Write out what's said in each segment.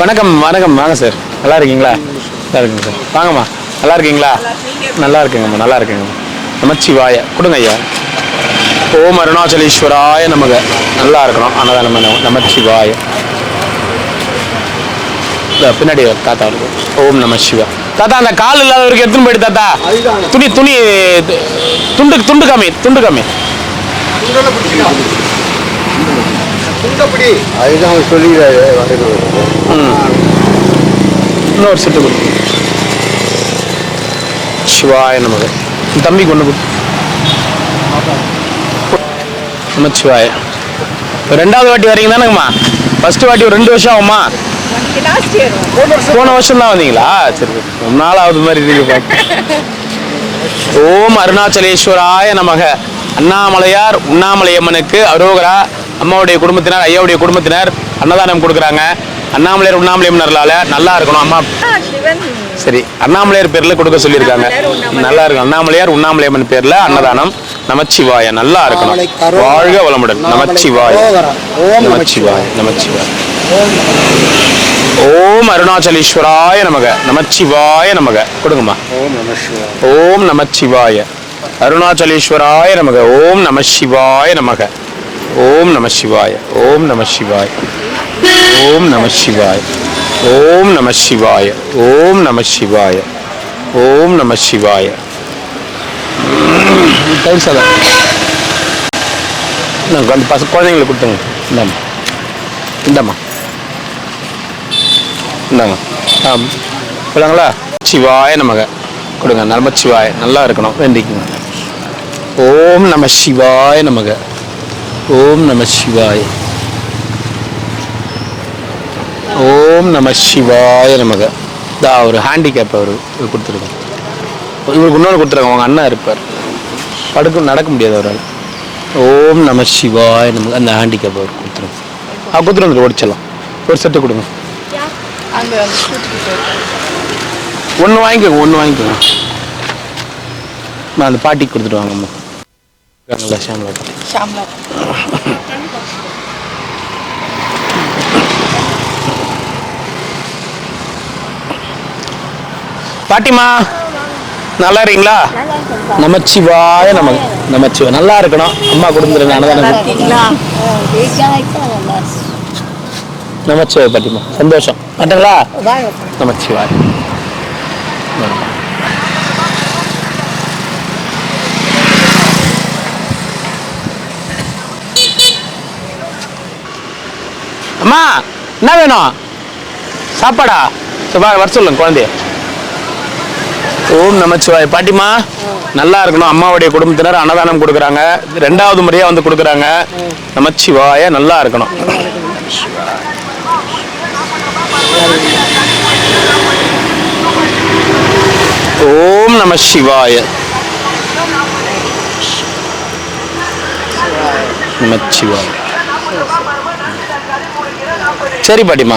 வணக்கம் வணக்கம் வாங்க சார். நல்லா இருக்கீங்களா? நல்லா இருக்குங்க சார். வாங்கம்மா. நல்லா இருக்கீங்களா? நல்லா இருக்குங்கம்மா. நல்லா இருக்குங்கம்மா. நமச்சிவாய கொடுங்க ஐயா. ஓம் அருணாச்சலேஸ்வராய நமக. நல்லா இருக்கணும் அன்னதானம். நமச்சிவாய. பின்னாடி தாத்தா ஓம் நம சிவா. தாத்தா அந்த கால் இல்லாதவருக்கு எடுத்துன்னு போயிட்டு தாத்தா துணி துணி துண்டு துண்டு காமி துண்டு காமி இன்னொரு செட்டு கொடு. சிவாய நமக. தம்பி கொண்டு கொடு. நமச்சிவாய. ரெண்டாவது வாட்டி வரீங்க தானேங்கம்மா? ஃபர்ஸ்ட் வாட்டி ஒரு 2 வருஷம் ஆகுமா? போன வருஷம் தான் வந்தீங்களா? சரி, ரொம்ப நாளாவது மாதிரி இருக்கு. ஓம் அருணாச்சலேஸ்வராய நமக. அண்ணாமலையார் உண்ணாமலையம்மனுக்கு அரோகரா. அம்மாவுடைய குடும்பத்தினர் ஐயாவுடைய குடும்பத்தினர் அன்னதானம் கொடுக்குறாங்க. அண்ணாமலையார் உண்ணாமலையம்மனர்களால நல்லா இருக்கணும் அம்மா. சரி, அண்ணாமலையார் பேர்ல கொடுக்க சொல்லியிருக்காங்க. நல்லா இருக்கும். அண்ணாமலையார் உண்ணாமலையம்மன் பேர்ல அன்னதானம். நமச்சிவாய. நல்லா இருக்கணும். வாழ்க வளமுடன். நமச்சிவாய. நமச்சிவாய. நமச்சிவாய. ஓம் அருணாச்சலேஸ்வராய நமக. நமச்சிவாய நமக. கொடுங்கம்மா. ஓம் நமச்சிவாய. அருணாச்சலேஸ்வராய நமக. ஓம் நம சிவாய நமக. ஓம் நம சிவாய. ஓம் நம சிவாய. ஓம் நம சிவாய. ஓம் நம சிவாய. ஓம் நம சிவாய. ஓம் நம சிவாய. தயிர் சாதம் அந்த குழந்தைங்களுக்கு கொடுத்துங்க. இந்தாம்மா இந்தாம்மா இந்தாங்க. சொல்லுங்களா? சிவாய நமக. கொடுங்க. நமச்சிவாய. நல்லா இருக்கணும் வேண்டிக்குங்க. ஓம் நம சிவாய நமக. ஓம் நம சிவாய. ஓம் நம சிவாய நமக. இதா ஒரு ஹேண்டிகேப் அவர் கொடுத்துருக்கோம். இவருக்கு இன்னொன்று கொடுத்துருக்காங்க. அவங்க அண்ணா இருப்பார். நடக்க முடியாது அவரால். ஓம் நம சிவாய நமக. அந்த ஹேண்டிகேப் அவர் கொடுத்துருக்கோம். கொடுத்துட்டு வந்துட்டு ஓடிச்சலாம். ஒரு செட்டு கொடுங்க. ஒன்று வாங்கிக்கோங்க. ஒன்று வாங்கிக்கோங்க. அந்த பாட்டிக்கு கொடுத்துட்டு வாங்கம்மா. ஷாம்லா. பாட்டிமா நல்லா இருக்கீங்களா? நமச்சிவாய நமக. நமச்சிவாய. நல்லா இருக்கணும். அம்மா கொடுத்துருங்க அன்னதானம். நமச்சிவாய பாட்டிமா. சந்தோஷம். மாட்டங்களா? நமச்சிவாய. அம்மா என்ன வேணும்? சாப்பாடா? வர சொல்லுங்க குழந்தைய. ஓம் நமச்சிவாய. பாட்டிமா நல்லா இருக்கணும். அம்மாவுடைய குடும்பத்தினர் அன்னதானம் கொடுக்குறாங்க. 2வது முறையா வந்து கொடுக்குறாங்க. நமச்சிவாய. நல்லா இருக்கணும். ஓம் நம சிவாய. நமச்சிவாய. சரி பாட்டிமா.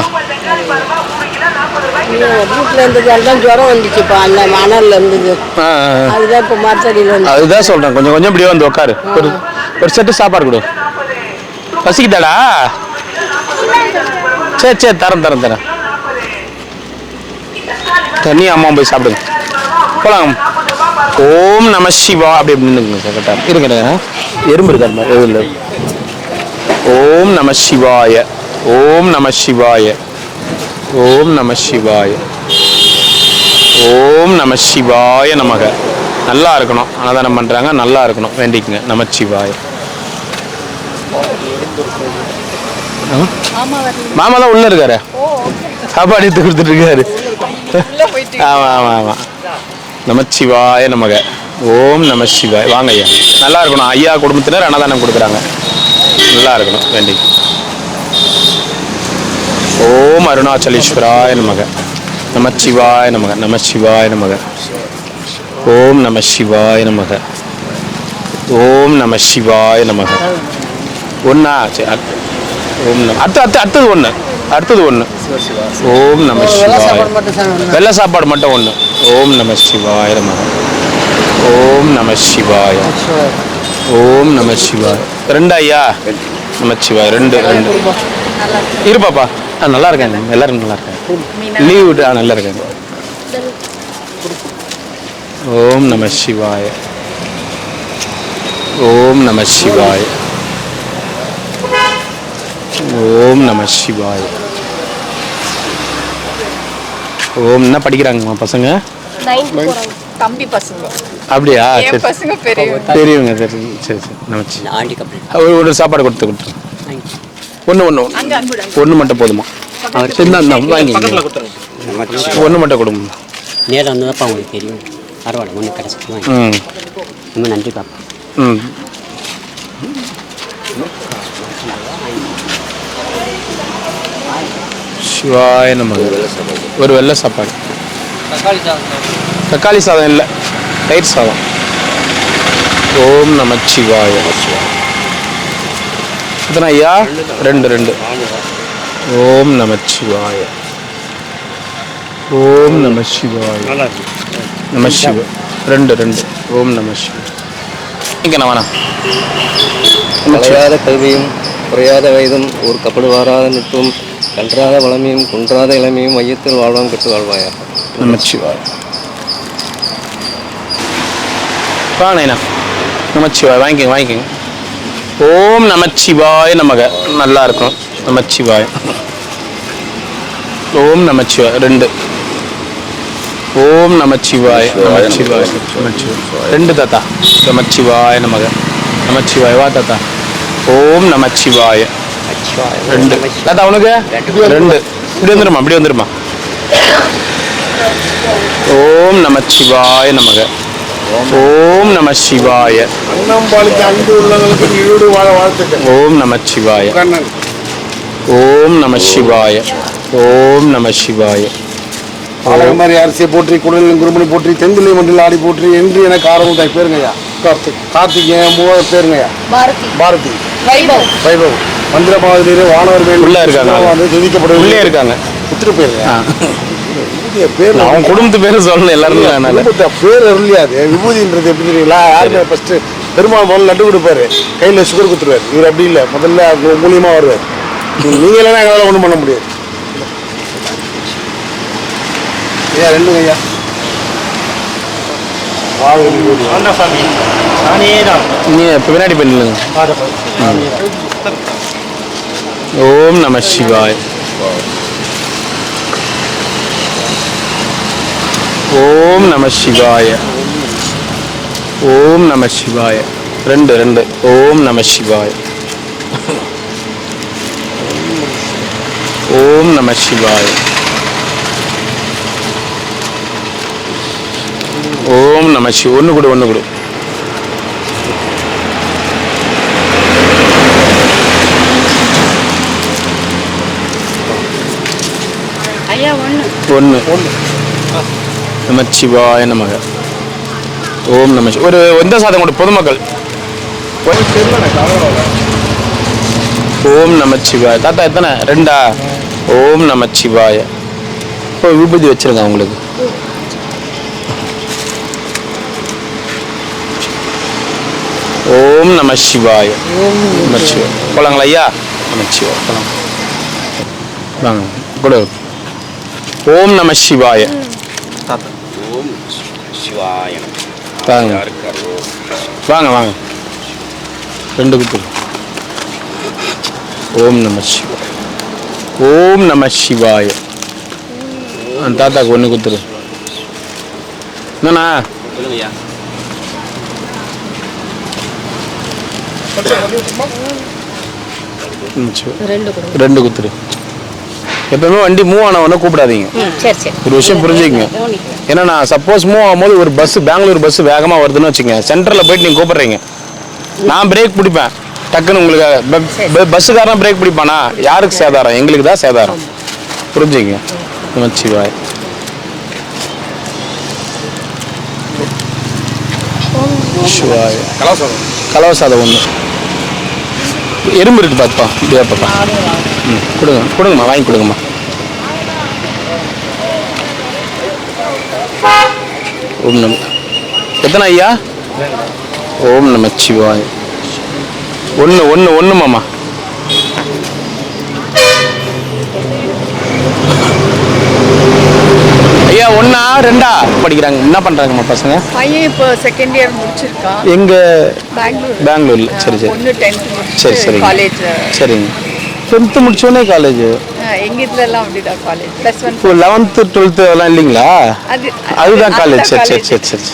அதுதான் சொல்றேன். கொஞ்சம் கொஞ்சம் இப்படியே வந்து உட்காரு. ஒரு செட்டு சாப்பாடு கொடு. பசிக்குதாடா? சரி சரி தரேன் தரேன் தரேன். தண்ணி அம்மா போய் சாப்பிடுங்க. போலாம். ஓம் நம சிவா. அப்படி நின்றுங்க கரெக்டா இருங்க. எறும்பு இருக்காரு எதுவும் இல்லை. ஓம் நம சிவாய. ஓம் நம சிவாய. ஓம் நம சிவாய. ஓம் நம சிவாய நமக. நல்லா இருக்கணும். அன்னதானம் பண்றாங்க. நல்லா இருக்கணும் வேண்டிக்குங்க. நமச்சிவாய. மாமா தான் உள்ள இருக்காரு. சாப்பாடு எடுத்து கொடுத்துட்டு இருக்காரு. ஆமா ஆமா ஆமா. நமச்சிவாய நமக. ஓம் நம சிவாய. வாங்க ஐயா. நல்லா இருக்கணும். ஐயா குடும்பத்தினர் அன்னதானம் கொடுக்குறாங்க. நல்லா இருக்கணும் வேண்டி. ஓம் அருணாச்சலேஸ்வராய நமக. நமச்சிவாய நமக. நமச்சிவாய நமக. ஓம் நம சிவாய நமக. ஓம் நம சிவாய நமக. ஒன்னா சரி. ஓம் நம அடுத்தது ஒன்று. அடுத்தது ஒன்று. ஓம் நம சிவாய. வெள்ளை சாப்பாடு மட்டும் ஒன்று. ஓம் நம சிவாய நமக. ஓம் நம சிவாய. ஓம் நம சிவாய. 2 ஐயா. நமச்சிவாய. 2 இருப்பாப்பா. நல்லா இருக்காங்க, எல்லாரும் நல்லா இருக்காங்க. லீவ் விட்டு நல்லா இருக்காங்க. ஓம் நம சிவாய. ஓம் நம சிவாய. ஓம் நம சிவாய. ஓம். என்ன படிக்கிறாங்கம்மா பசங்க? தம்பி பசங்க. அப்படியா? சரி பசங்க பெரியவங்க. சரி சரி சரி. நமச்சு ஒரு சாப்பாடு கொடுத்து ஒன்று ஒன்று ஒன்று மட்டும் போதுமா? வாங்கி ஒன்று மட்டும் கொடுங்க. நேரம் வந்ததப்பா உங்களுக்கு தெரியும். பரவாயில்ல, ஒன்று கிடச்சிட்டு வாங்க. ரொம்ப நன்றி பாப்பா. சிவாய நமக. ஒரு வெள்ளை சாப்பாடு. தக்காளி சாதம் இல்லை, தயிர் சாதம். ஓம் நமச்சிவாய. எத்தனை ஐயா? ரெண்டு ரெண்டு. ஓம் நமச்சிவாய. ஓம் நம சிவாய. நம சிவ. ரெண்டு ரெண்டு. ஓம் நம சிவ. இங்கே வேணாம். குறையாத கல்வியும் குறையாத வயதும் ஒரு கப்படு வாராத நுட்பம் கன்றாத வளமையும் குன்றாத இளமையும் மையத்தில் வாழ்வாம் கட்டு வாழ்வாயா. நமச்சிவாய. வாங்கண்ணா. நமச்சிவாய் வாங்கிக்கோங்க வாங்கிக்கோங்க. ஓம் நமச்சிவாய நமக. நல்லா இருக்கும். நமச்சிவாய. ஓம் நமச்சிவாய். ரெண்டு. ஓம் நமச்சிவாய. நமச்சிவாய. நமச்சிவாய். ரெண்டு தாத்தா. நமச்சிவாய நமக. நமச்சிவாய். வா தாத்தா. ஓம் நமச்சிவாய. ரெண்டு தாத்தா. உனக்கு ரெண்டு. இப்படி வந்துருமா, இப்படி வந்துருமா. ஓம் நமச்சிவாய நமக. ஓம் நம சிவாய. ஓம் நம சிவாய. ஓம் நம சிவாய. ஓம் நம சிவாய. மாதிரி அரிசியை போற்றி குடலிலும் குருமணி போற்றி தெந்திலை மண்டில் ஆடி போற்றி என்று எனக்கு ஆரம்பத்தாய் பேருங்கய்யா. கார்த்திகேயன் மூவர் பேருங்கய்யா. பாரதி வைபவ் மந்திரமாவதிலே வானவர் மேல் உள்ள இருக்காங்க. துதிக்கப்பட உள்ளே இருக்காங்க. புத்திர பேருங்க. பேர் அவன் குடும்பத்து பேரு சொல்லணும் எல்லாரும். பேர் அருளியாது. விபூதின்றது எப்படி தெரியுங்களா? யாருமே ஃபர்ஸ்ட் பெருமாள் முதல்ல லட்டு கொடுப்பாரு, கையில் சுகர் கொடுத்துருவாரு. இவர் அப்படி இல்லை, முதல்ல மூலியமா வருவார். நீங்க இல்லைன்னா எங்களால் ஒன்றும் பண்ண முடியாது. ஐயா ரெண்டுங்க ஐயா. நீ பின்னாடி பண்ணிடுங்க. ஓம் நம சிவாய். ஓம் நம சிவாய. ஓம் நம சிவாய. ரெண்டு ரெண்டு. ஓம் நம சிவாய. ஓம் நம சிவாய. ஓம் நம சிவ. ஒன்று கொடு ஒன்று கொடு. ஒன்று. நமச்சிவாய நமக. ஓம் நம. ஒரு எந்த சாதம் கொடு பொதுமக்கள். ஓம் நமச்சிவாய. தாத்தா எத்தனை? ரெண்டா? ஓம் நமச்சிவாய. இப்போ விபூதி வச்சிருங்க அவங்களுக்கு. ஓம் நம சிவாய. நமச்சிவாய. போலாங்களா ஐயா? நமச்சிவாய. போலாம் வாங்க கொடு. ஓம் நம சிவாய. வாங்க வாங்க வாங்க. ரெண்டு குத்து. ஓம் நம சிவாய. ஓம் நம சிவாய. தாத்தாக்கு ஒன்று குத்துரு. என்னண்ணா? ரெண்டு குத்துரு. எப்பவுமே வண்டி மூவ் ஆனவொன்னே கூப்பிடாதீங்க. ஒரு விஷயம் புரிஞ்சுக்கங்க. ஏன்னா நான் சப்போஸ் மூவ் ஆகும்போது ஒரு பஸ் பெங்களூர் பஸ் வேகமாக வருதுன்னு வச்சுங்க, சென்டரில் போயிட்டு நீங்கள் கூப்பிட்றீங்க, நான் பிரேக் பிடிப்பேன் டக்குன்னு. உங்களுக்கு பஸ்ஸுக்காரன் பிரேக் பிடிப்பானா? யாருக்கு சேதாரம்? எங்களுக்கு தான் சேதாரம். புரிஞ்சுங்க. நமச்சிவாய். சிவாய். கலவை சாதம் ஒன்று. எறும்பு இருக்கு பாப்பா. இப்படியா பாப்பா? கொடுங்க கொடுங்கம்மா, வாங்கி கொடுங்கம்மா. ஓம் நம. எத்தனை ஐயா? ஓம் நம சிவாய். ஒன்று ஒன்று ஒன்று மாமா. ஒண்ணா ரெண்டா படிக்கிறாங்க? என்ன பண்றாங்கம்மா பசங்க? பையன் இப்போ செகண்ட் இயர் முடிச்சிருக்கான் எங்க? பெங்களூர்ல. சரி சரி பொண்ணு 10th சரி முடிச்சு சரிங்க காலேஜ். சரிங்க. 10th முடிச்சோடனே காலேஜ்? எங்க இதுல எல்லாம் அப்படிதான் காலேஜ். +1 இப்போ 11th 12th எல்லாம் இல்லைங்களா? அதுதான் காலேஜ். சரி சரி சரி சரி.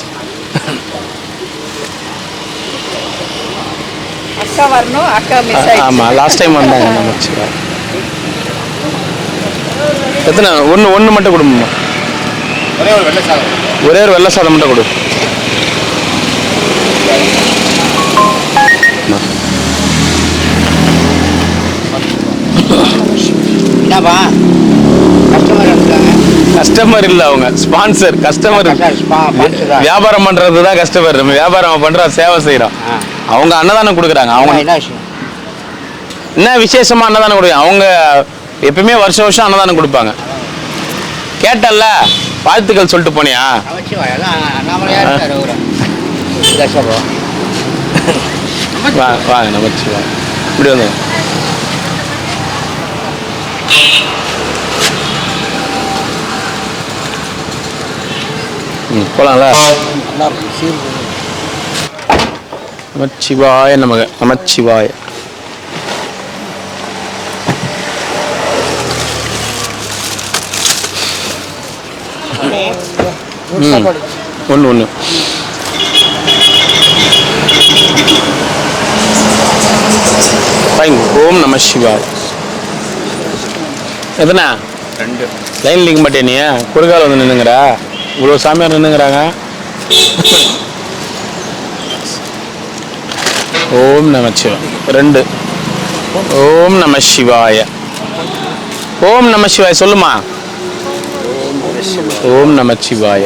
அக்கா வரணும், அக்கா மிஸ் ஆயிடுச்சு. ஆமா லாஸ்ட் டைம் வந்தாங்க நமச்சிவாய். எத்தனை? ஒன்று மட்டும் கொடுமா. ஒரே ஒரு வெள்ளை சாதம் மட்டும் கொடு. என்னப்பா கஸ்டமர் இல்ல, அவங்க ஸ்பான்சர். கஸ்டமர் வியாபாரம் பண்றது தான் கஸ்டமர். நம்ம வியாபாரம் பண்றோம், சேவை செய்யறோம். அவங்க அன்னதானம் கொடுக்குறாங்க. அவங்க என்ன விஷயம்? என்ன விசேஷமா அன்னதானம் கொடுக்குறாங்க? அவங்க எப்பவுமே வருஷம் வருஷம் அன்னதானம் கொடுப்பாங்க. கேட்டல்ல, வாழ்த்துக்கள் சொல்லிட்டு போனியா? வாங்க நமச்சிவாய். இப்படி வந்து போலாம்ல. நமச்சிவாய நமக. நமச்சிவாய. ஒன்று ஓம் நம சிவாய். எத்தனை? 2. லைன் லிங்க மாட்டே நீ? குறுகால வந்து நின்னுங்கிறா? இவ்வளோ சாமியார் நின்னுங்கிறாங்க. ஓம் நம சிவாய். 2. ஓம் நம சிவாய. ஓம் நம சிவாய் சொல்லுமா. ஓம் நம சிவாய.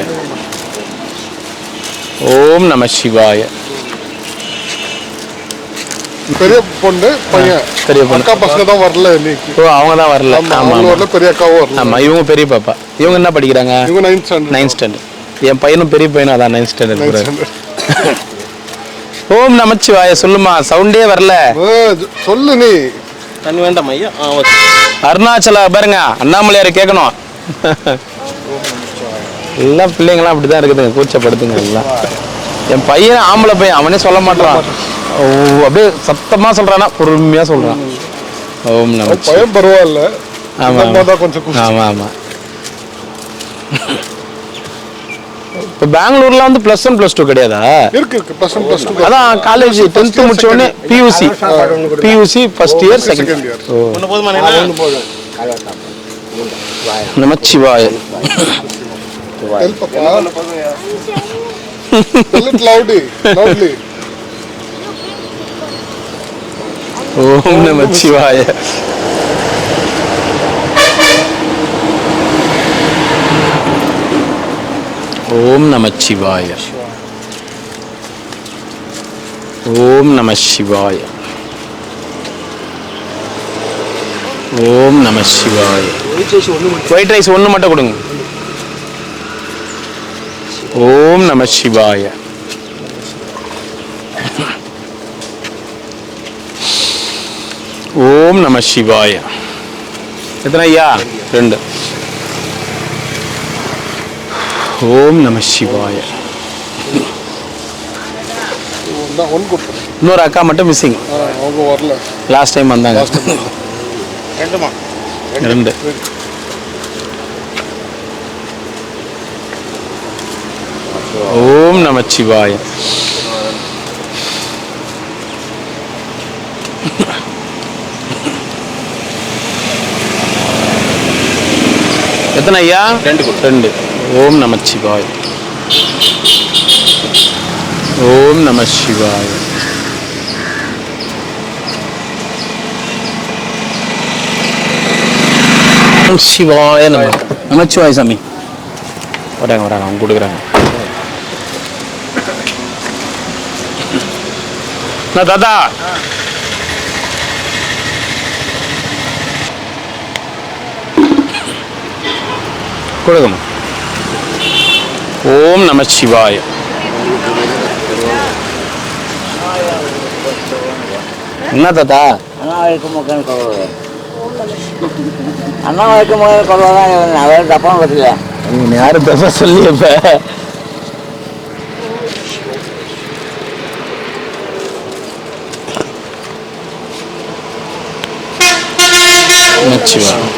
ஓம் நம சிவாய. பெரிய பொண்ணு பையன். பெரிய பொண்ணு. அக்கா பசங்க தான் வரல இன்னைக்கு. ஓ, அவங்க தான் வரல. ஆமா ஆமா. பெரிய அக்காவும் வரல. ஆமா, இவங்க பெரிய பாப்பா. இவங்க என்ன படிக்கிறாங்க? இவங்க 9th standard. என் பையனும் பெரிய பையனும் அதான் 9th standard. ஓம் நமச்சிவாய சொல்லுமா. சவுண்டே வரல. சொல்லு நீ. தண்ணி வேண்டாம் ஐயா. அருணாச்சல பாருங்க, அண்ணாமலையாரை கேட்கணும். எல்லாம் பிள்ளைங்களாம் அப்படிதான் இருக்குதுங்க, கூச்சப்படுத்துங்க எல்லாம். என் பையன் ஆம்பளை பையன், அவனே சொல்ல மாட்டான். அப்படியே சத்தமா சொல்றானா, பொறுமையா சொல்றான். ஓம் நமச்சிவாய. பையன் பரவாயில்ல. ஆமா கொஞ்சம் ஆமா ஆமா. இப்போ பெங்களூர்ல வந்து +1 +2 கிடையாதா? இருக்கு. +1 அதான் காலேஜ் 10th முடிச்ச உடனே PUC first year second year. ஒன்று போதுமா? நமச்சிவாய. ஓம் நமச்சிவாய. ஓம் நமச்சிவாய. ஓம் நம சிவாய. ஓம் நம சிவாய. ஒயிட் ரைஸ் ஒன்று மட்டும் கொடுங்க. ஓம் நம சிவாய. ஓம் நம சிவாய. எத்தனை ஐயா? 2. ஓம் நம சிவாய. இன்னொரு அக்கா மட்டும் மிஸ்ஸிங். லாஸ்ட் டைம் வந்தாங்க. 2. ஓம் நமச்சிவாய. எத்தனை ஐயா? 2. ஓம் நமச்சிவாய. ஓம் நம சிவாய. சிவாய நம. நமச்சிவாய சாமி. வராங்க அவங்க கொடுக்குறாங்க. தாத்தா கொடுக்கணும். ஓம் நம சிவாய. என்ன தாத்தா? அண்ணா வைக்கும் முகம் கொள்வாதான் அவர் தப்பான பற்றில நீ யாரும் தப்பா சொல்லி இப்ப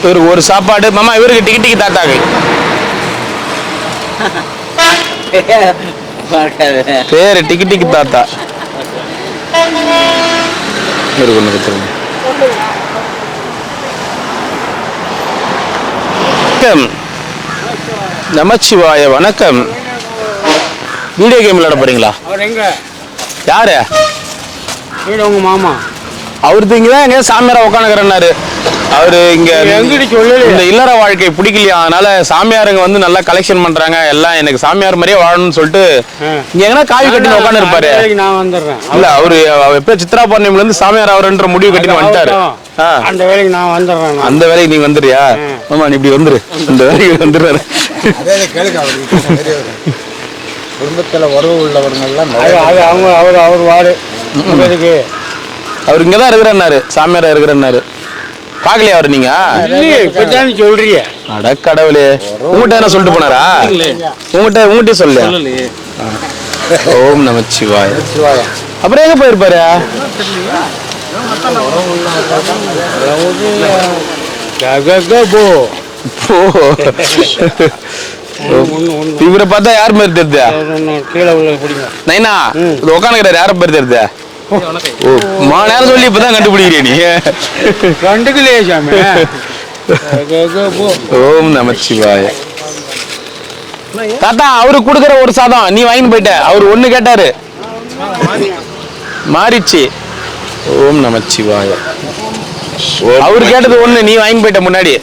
இவருக்கு ஒரு சாப்பாடு மாமா இவருக்கு டிக்கெட்டுக்கு தாத்தாக்கு பேரு டிக்கெட்டுக்கு தாத்தா இவருக்கு ஒண்ணு கொடுத்துருங்க. வணக்கம் நமச்சிவாய வணக்கம். வீடியோ கேம் விளையாட போறீங்களா? அவர் எங்க யாரு? வீடு உங்க மாமா. அவருக்கு இங்கதான் எங்க சாமியாரா உட்காந்துக்கிறாரு. அவரு இங்க இந்த இல்லற வாழ்க்கை பிடிக்கலையா, அதனால சாமியாருங்க வந்து நல்லா கலெக்ஷன் பண்றாங்க, எல்லாம் எனக்கு சாமியார் மாதிரியே வாழணும்னு சொல்லிட்டு இங்க எங்கன்னா காவி கட்டின்னு உட்காந்து இருப்பாரு. நான் வந்துடுறேன். இல்ல அவரு எப்ப சித்ரா பௌர்ணமில இருந்து சாமியார் அவருன்ற முடிவு கட்டின்னு வந்துட்டாரு. அந்த வேலைக்கு நான் வந்துடுறேன். அந்த வேலைக்கு நீ வந்துறியா? ஆமா நீ இப்படி வந்துரு, இந்த வேலைக்கு வந்துடுறாரு. குடும்பத்துல உறவு உள்ளவர்கள்லாம் அவங்க அவர் வாடு அவர் இங்கதான் இருக்கிறாரு, சாமியாரா இருக்கிறாரு. பாக்கலையா அவரு நீங்க? சொல்றீங்க. அட கடவுளே, உங்ககிட்ட என்ன சொல்லிட்டு போனாரா? உங்ககிட்ட சொல்ல. ஓம் நமச்சிவாய. அப்புறம் எங்க போயிருப்பாரு? இவரை பார்த்தா யார் மாதிரி தெரியுது? கீழே உள்ள பிடிங்க நைனா உட்காந்துக்கிறாரு, யார பேர் தெரியுது? நேரம் சொல்லி இப்பதான் கண்டுபிடிக்கிறீ நீ? கண்டுக்கலையே சாமி. ஓம் நமச்சிவாய. தாத்தா அவரு கொடுக்குற ஒரு சாதம் நீ வாங்கி போயிட்ட. அவர் ஒண்ணு கேட்டாரு, மாறிச்சு. ஓம் நமச்சிவாய. அவரு கேட்டது ஒண்ணு, நீ வாங்கி போயிட்ட முன்னாடி.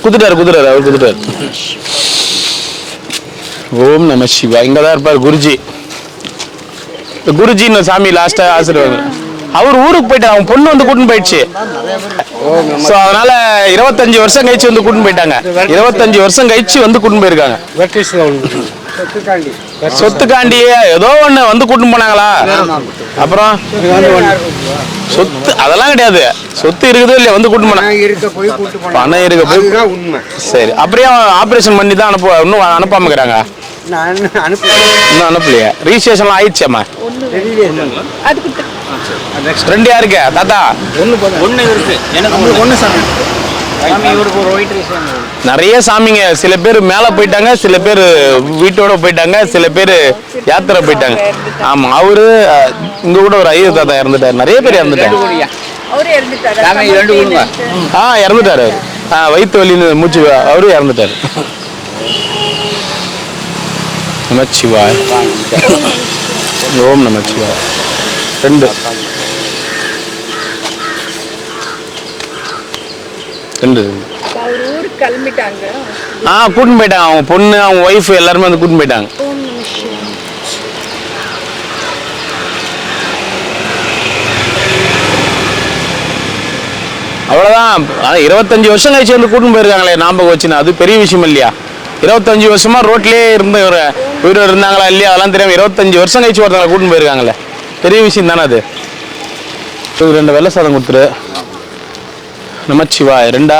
குடுத்துட்டாரு அவர் குடுத்துட்டாரு. ஓம் நம சிவா. இங்கதான் இருப்பார் குருஜி. குருஜின்னு சாமி லாஸ்டா ஆசீர்வாதம். அவர் ஊருக்கு போயிட்டார், அவங்க பொண்ணு வந்து கூட்டின்னு போயிடுச்சு. அதனால 25 வருஷம் கழிச்சு வந்து கூட்டின்னு போயிட்டாங்க. 25 வருஷம் கழிச்சு வந்து கூட்டின்னு போயிருக்காங்க. சொத்துக்காண்டி ஏதோ ஒண்ணு வந்து கூட்டின்னு போனாங்களா? அப்புறம் சொத்து அதெல்லாம் கிடையாது, சொத்து இருக்குதோ இல்லையா வந்து கூட்டின்னு போனாங்க. பணம் இருக்க போய் உண்மை. சரி, அப்படியே ஆபரேஷன் பண்ணி தான் இன்னும் அனுப்பாம இருக்கிறாங்க. இன்னும் அனுப்பலையா? ரிஜிஸ்ட்ரேஷன்லாம் ஆயிடுச்சாமா? ரெண்டு யாருக்கு தாத்தா? ஒன்று இருக்கு எனக்கு ஒன்று சாமி. நிறைய சாமிங்க. சில பேர் மேல போயிட்டாங்க, சில பேர் வீட்டோட போயிட்டாங்க, சில பேர் யாத்திரை போயிட்டாங்க. ஆமா, அவரு இங்க கூட ஒரு ஐயர் தாத்தா இறந்துட்டாரு. நிறைய பேர் இறந்துட்டாரு. இறந்துட்டாரு. வயிற்று வலின்னு மூச்சு அவரு இறந்துட்டாரு. நமச்சிவாய். ஓம் நமச்சிவாய். ரெண்டு கூட்டின்னு போயிட்டாங்க. அவங்க பொண்ணு, அவங்க ஒய்ஃப் எல்லாருமே வந்து கூட்டின்னு போயிட்டாங்க. அவ்வளவுதான். 25 வருஷம் கழிச்சு வந்து கூட்டின்னு போயிருக்காங்களே ஞாபகம் வச்சுன்னா, அது பெரிய விஷயம் இல்லையா? 25 வருஷமா ரோட்லயே இருந்த உயிரோடு இருந்தாங்களா இல்லையா அதெல்லாம் தெரியாம 25 வருஷம் கழிச்சு ஒருத்தவங்களை கூட்டின்னு போயிருக்காங்களே, பெரிய விஷயம் தானே அது. 2 வெள்ளை சாதம் கொடுத்துரு. நமச்சிவாய். 2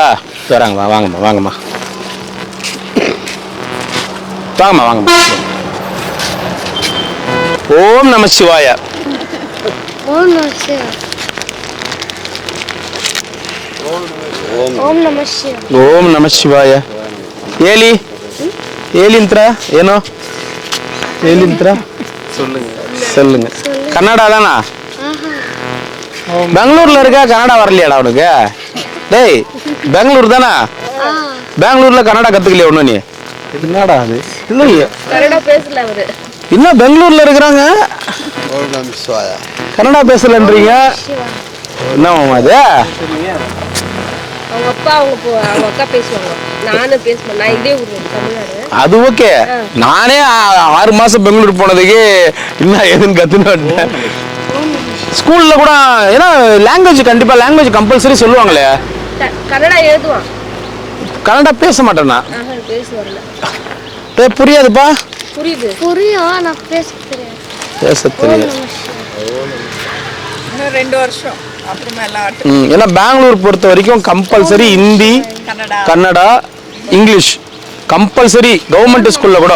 வராங்கம்மா. வாங்கம்மா வாங்கம்மா வாங்கம்மா. ஓம் நமச்சிவாய. ಓಂ ನಮ ಶಿವಾಯ. ಏಲಿಂತ್ರ ಏನೋ ಏಲಿಂತ್ರ சொல்லுங்க. கன்னடா தானா? பெங்களூர்ல இருக்க, கன்னடா வரலையாடா உனக்கு? டேய் பெங்களூர் தானா? பெங்களூர்ல கன்னடா கத்துக்கலையா ஒண்ணு நீ? என்னடா அது? இல்லையா கன்னடா பேசல அவரு. இன்னும் பெங்களூர்ல இருக்கிறாங்க கன்னடா பேசலன்றீங்க. என்னம்மா அது? அவங்க அப்பா அவங்க அக்கா பேசுவாங்க, நானும் பேசுவேன். நான் இதே ஊர்ல தமிழ்நாடு. அது ஓகே. நானே 6 மாசம் பெங்களூர் போனதுக்கு என்ன ஏதுன்னு கத்துன்னு ஸ்கூல்ல கூட. ஏன்னா லாங்குவேஜ் கண்டிப்பா லாங்குவேஜ் கம்பல்சரி சொல்லுவாங்களே. கன்னடா எழுதுவான், கன்னடா பேச மாட்டேன்னா. பேசுவார்ல. புரியாதுப்பா. புரியும், நான் பேச தெரியாது. பேச தெரியாது. இன்னும் 2 வருஷம் அப்புறமா எல்லாம் ஏன்னா பெங்களூர் பொறுத்த வரைக்கும் compulsory Hindi, Kannada, English compulsory government ஸ்கூலில் கூட.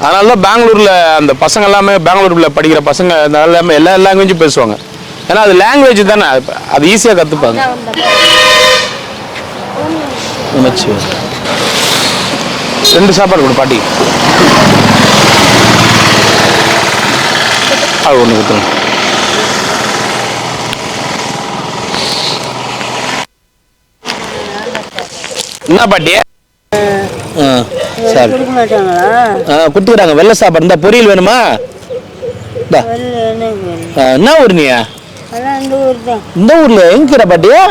அதனால தான் பெங்களூரில் அந்த பசங்க எல்லாமே பெங்களூரில் படிக்கிற பசங்க எல்லாமே எல்லா லாங்குவேஜும் பேசுவாங்க. ஏன்னா அது லாங்குவேஜ் தானே, அது ஈஸியாக கற்றுப்பாங்க. ரெண்டு சாப்பாடு கொடு பாட்டி. அது ஒன்று கொடுத்துருங்க. என்ன பாட்டி? சரி கொடுத்துக்கிறாங்க. வெள்ளை சாப்பாடு இருந்தா பொரியல் வேணுமா? என்ன ஊர் நீ? இந்த ஊர்ல எங்கிற பாட்டியா?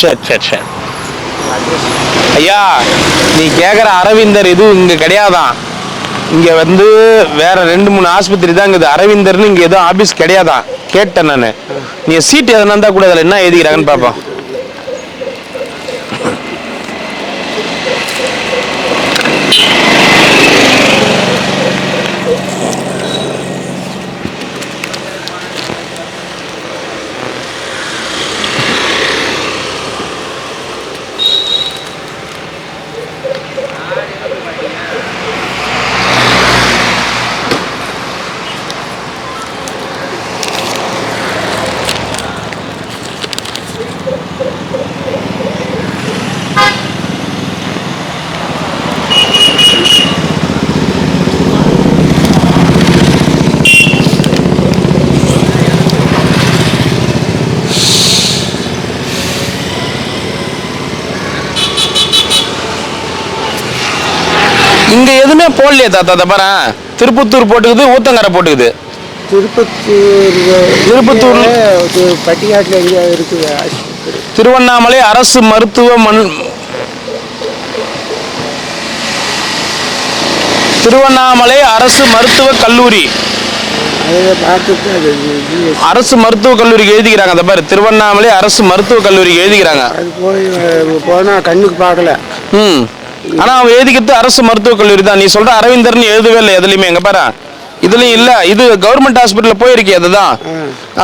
சரி சரி சரி ஐயா, நீ கேக்குற அரவிந்தர் இது இங்க கிடையாதான். இங்க வந்து வேற 2-3 ஆஸ்பத்திரி தான் இருக்குது. அரவிந்தர்னு இங்க எதுவும் ஆபீஸ் கிடையாதான். கேட்டேன் நானு. நீ சீட் எதனா இருந்தா கூட அதில் என்ன எழுதிக்கிறாங்கன்னு பார்ப்போம். இங்க எதுவுமே போடலையே தாத்தா. அதை பாரு, திருப்பத்தூர் போட்டுக்குது, ஊத்தங்கரை போட்டுக்குது. திருப்பத்தூர் பட்டிக்காட்டில் எங்கே இருக்குது? திருவண்ணாமலை அரசு திருவண்ணாமலை அரசு மருத்துவக் கல்லூரி. அரசு மருத்துவக் கல்லூரிக்கு எழுதிக்கிறாங்க. அதை பாரு, திருவண்ணாமலை அரசு மருத்துவக் கல்லூரிக்கு எழுதிக்கிறாங்க. அது போனா கண்ணுக்கு பார்க்கல. ஆனா அவன் எழுதிக்கிறது அரசு மருத்துவக் கல்லூரி தான். நீ சொல்ற அரவிந்தர்னு எழுதவே இல்லை எதுலையுமே. எங்க பாரு, இதுலயும் இல்ல. இது கவர்மெண்ட் ஹாஸ்பிட்டல் போயிருக்கே, அதுதான்.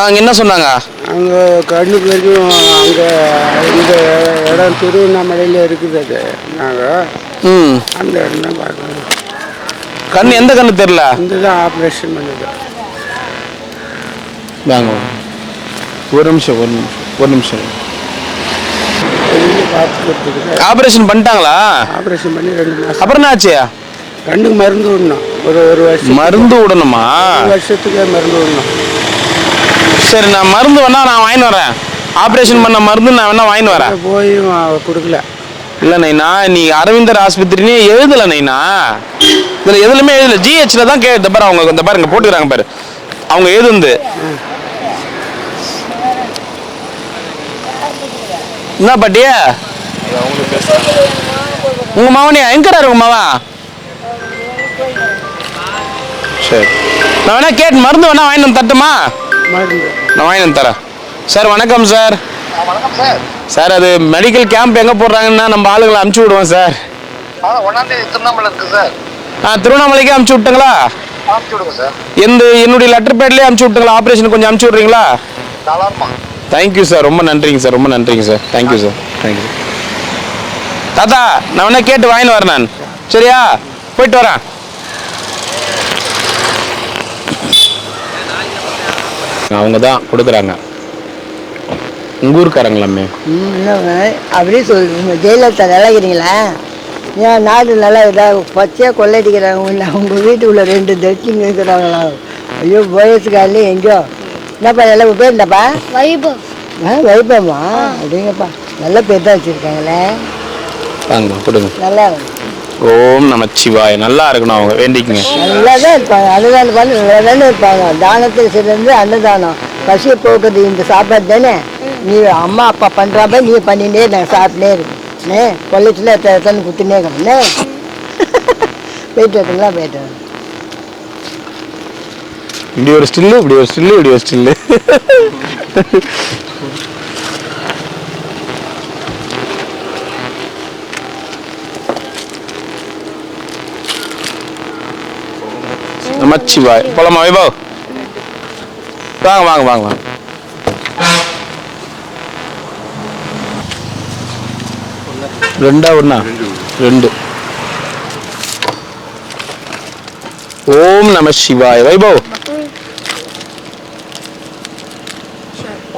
அங்க என்ன சொன்னாங்க? அங்க கண்ணுக்கு வரைக்கும் அங்க இந்த இடம் திருவண்ணாமலையில இருக்குது. அது நாங்க அந்த இடம் தான் பார்க்கணும். கண்ணு எந்த கண்ணு தெரியல. இதுதான் ஆப்ரேஷன் பண்ணுது. வாங்க ஒரு நிமிஷம். ஆபரேஷன் பண்ணிட்டாங்களா? ஆபரேஷன் பண்ணி 2 மாசம். அப்புறம் என்ன ஆச்சு? கண்ணுக்கு மருந்து விடணும். ஒரு வருஷம் மருந்து விடணுமா? 1 வருஷத்துக்கு மருந்து விடணும். சரி, நான் மருந்து வேணா நான் வாங்கிட்டு வரேன். ஆபரேஷன் பண்ண மருந்து நான் வேணா வாங்கிட்டு வரேன். போய் கொடுக்கல. இல்ல நைனா, நீ அரவிந்தர் ஆஸ்பத்திரினே எழுதல நைனா. இதுல எதுலுமே எழுதல. ஜிஹெச்ல தான் கேட்டு பாரு. அவங்க இந்த பாருங்க போட்டுக்கிறாங்க பாரு, அவங்க எழுதுந்து. என்ன பாட்டியா உங்க மாவனியா? எங்கிறாரு உங்க மாவா? சரி, நான் வேணா கேட்டு மருந்து வேணா வாங்கிட்டு வந்து தட்டுமா? நான் வாங்கிட்டு வந்து தரேன். சார் வணக்கம் சார். சார், அது மெடிக்கல் கேம்ப் எங்க போடுறாங்கன்னா நம்ம ஆளுங்களை அனுப்பிச்சு விடுவோம் சார். 1ஆம் தேதி திருவண்ணாமலை இருக்கு சார். திருவண்ணாமலைக்கே அனுப்பிச்சு விட்டுங்களா? என்னுடைய லெட்டர் பேட்லயே அனுப்பிச்சு விட்டுங்களா? ஆப்ரேஷன் கொஞ்சம் அனுப்பிச்சு விட்றீங்களா? தேங்க்யூ சார், ரொம்ப நன்றிங்க சார், ரொம்ப நன்றிங்க சார். தேங்க்யூ சார், தேங்க்யூ தாத்தா. நான் வேணா கேட்டு வாங்கிட்டு வரேன் நான். சரியா, போயிட்டு வரேன். அவங்க தான் கொடுக்குறாங்க. உங்க ஊருக்காரங்களாமே. அப்படியே சொல்லுங்க. ஜெயலலிதா நல்லா இருக்கிறீங்களா? ஏன் நாடு நல்லா இதாக பச்சையாக கொள்ளையடிக்கிறாங்க. இல்லை உங்கள் வீட்டுக்குள்ள 2 தட்டிங்க இருக்கிறாங்களா? ஐயோ, வயசுக்காலே எங்கேயோ. என்னப்பா எல்லாம் பேர் என்னப்பா? வைபவ். வைபவமா? அப்படிங்கப்பா, நல்ல பேர் தான் வச்சுருக்காங்களே. வாங்க கொடுங்க. நல்லா ஓம் நமச்சிவாய. நல்லா இருக்கணும், அவங்க வேண்டிக்குங்க. நல்லா தான் இருப்பாங்க. அதுதான் நல்லா தானே இருப்பாங்க. தானத்தில் சிறந்து அன்னதானம். பசியை போக்குறது இந்த சாப்பாடு தானே. நீ அம்மா அப்பா பண்ணுறாப்ப நீ பண்ணினே நாங்கள் சாப்பிட்டே இருக்கோம்ண்ணே. கொல்லைச்சில் எத்தனை குத்துனே இருக்கோம்ண்ணே. போயிட்டு வரீங்களா? போயிட்டு வரேன். இப்படி ஒரு ஸ்டில்லு, இப்படி ஒரு ஸ்டில்லு, இப்படி ஒரு ஸ்டில்லு. நமச்சிவாய். போலாமா வைபவ்? வாங்க வாங்க வாங்க வாங்க. ரெண்டா ஒண்ணா? ரெண்டு. ஓம் நம சிவாய. வைபவ்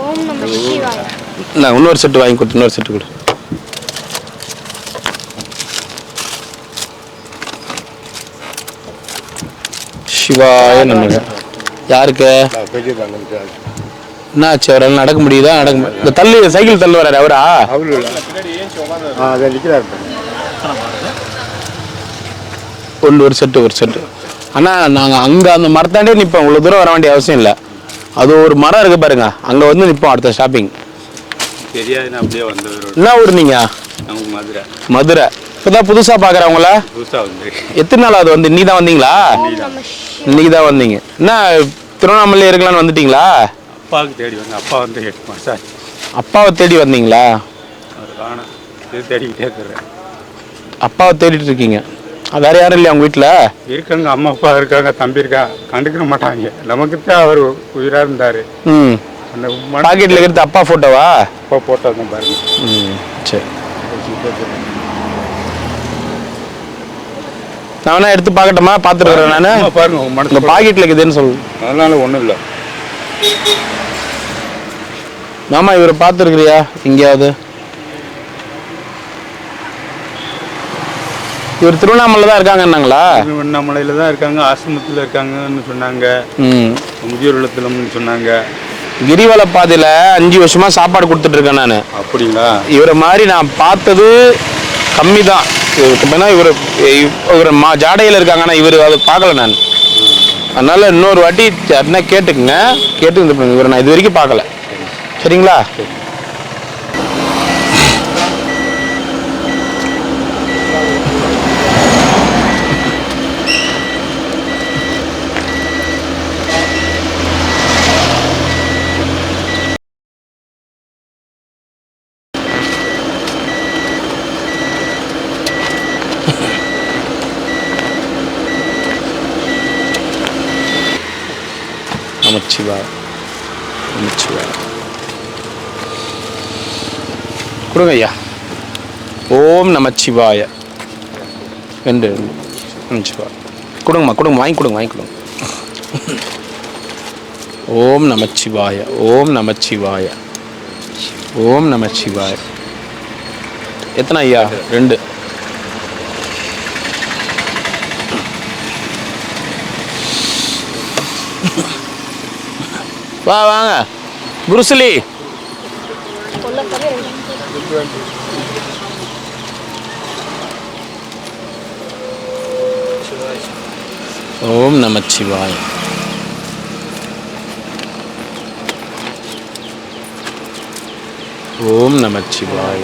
ஓம் நம சிவாய. நான் இன்னொரு செட்டு வாங்கி கொடுத்து இன்னொரு செட்டு கொடு. சிவாய நமக. யாருக்கு என்னாச்சு? அவரால் நடக்க முடியுதா? இந்த தள்ளி சைக்கிள் தள்ளு வர்றாரு அவரா? ஒரு செட்டு. அண்ணா நாங்கள் அங்கே அந்த மரத்தாண்டே நிற்போம். இவ்வளோ தூரம் வர வேண்டிய அவசியம் இல்லை. அது ஒரு மரம் இருக்கு பாருங்க, அங்கே வந்து நிற்போம். அடுத்த ஷாப்பிங் தெரியாது. அப்படியே வந்தது. என்ன ஊர் நீங்க? மதுரை. மதுரை. இப்போதான் புதுசாக பார்க்குறவங்கள? புதுசாக வந்து. எத்தனை நாள் அது வந்து? இன்னைக்கு தான் வந்தீங்களா? இன்னைக்கு தான் வந்தீங்க. என்ன திருவண்ணாமலை இருக்கலான்னு வந்துட்டீங்களா? அப்பாவுக்கு தேடி வந்து அப்பா வந்து 8 மாதம் ஆச்சு. அப்பாவை தேடி வந்தீங்களா? அவர் காணும் தேடிக்கிட்டே இருக்கிறேன். அப்பாவை தேடிட்டு இருக்கீங்க. வேற யாரும் இல்லையா உங்க வீட்டில்? இருக்காங்க, அம்மா அப்பா இருக்காங்க, தம்பி இருக்கா, கண்டுக்கிற மாட்டாங்க. நமக்கு தான் அவர் உயிராக இருந்தார். அந்த பாக்கெட்டில் இருக்கிறது அப்பா ஃபோட்டோவா? அப்பா ஃபோட்டோ தான் பாருங்க. சரி, நான் வேணா எடுத்து பார்க்கட்டுமா? பார்த்துருக்குறேன் நான். பாருங்க உங்க மனசு. இந்த பாக்கெட்டில் இருக்குதுன்னு சொல்லு. அதனால ஒன்றும் இல்லை. மாமா இவரை பார்த்துருக்குறியா எங்கேயாவது? இவர் திருவண்ணாமலை தான் இருக்காங்கன்னாங்களா? திருவண்ணாமலையில் தான் இருக்காங்க, ஆசிரமத்தில் இருக்காங்கன்னு சொன்னாங்க. முதியோர் இல்லத்தில்னு சொன்னாங்க. கிரிவல பாதையில் 5 வருஷமா சாப்பாடு கொடுத்துட்டு இருக்கேன் நான். அப்படிங்களா? இவரை மாதிரி நான் பார்த்தது கம்மி தான். இவர் ஜாடையில் இருக்காங்கன்னா இவர் அதை பார்க்கல நான். அதனால இன்னொரு வாட்டி யாருன்னா கேட்டுக்குங்க. கேட்டு இவரை நான் இது வரைக்கும் பார்க்கல. சரிங்களா? நமச்சிவாய. நமச்சிவாய. கொடுங்க ஐயா. ஓம் நமச்சிவாய. ரெண்டு நமச்சிவாய. கொடுங்கம்மா, கொடுங்க, வாங்கி கொடுங்க. ஓம் நமச்சிவாய. ஓம் நமச்சிவாய. ஓம் நமச்சிவாய. எத்தனை ஐயா? 2. வாங்க குருசுலி. ஓம் நமச்சிவாய. ஓம் நமச்சிவாய.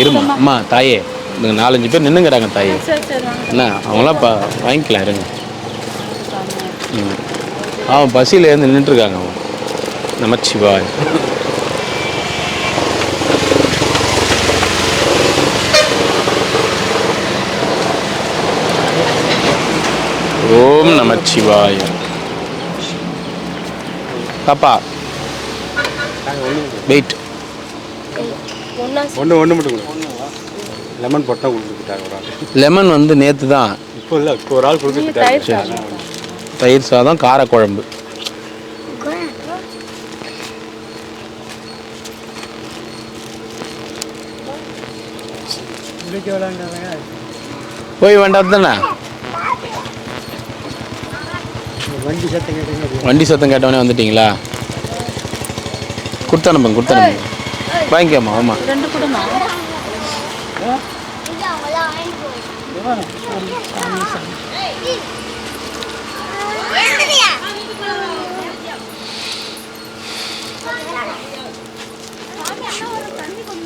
இருமா அம்மா தாயே, 4-5 பேர் நின்னுங்கிறாங்க தாயே. என்ன அவங்களாம் வாங்கிக்கலாம், இருங்க. அவன் பசியில் இருந்து நின்றுட்டுருக்காங்க. அவன் நமச்சிவாய். ஓம் நமச்சிவாய. பாப்பா வெயிட். ஒன்று மட்டும் லெமன் போட்டால் கொடுத்துட்டாங்க ஒரு ஆள். லெமன் வந்து நேற்று தான். இப்போ இல்லை, இப்போ ஒரு ஆள் கொடுத்துட்டாங்க. தயிர் சாதம், காரக்குழம்பு. போய் வேண்டாம் தானே. வண்டி சத்தம் கேட்டவனே வந்துட்டீங்களா? கொடுத்தனுப்புங்க. வாங்கிக்காமா. ஆமாம்,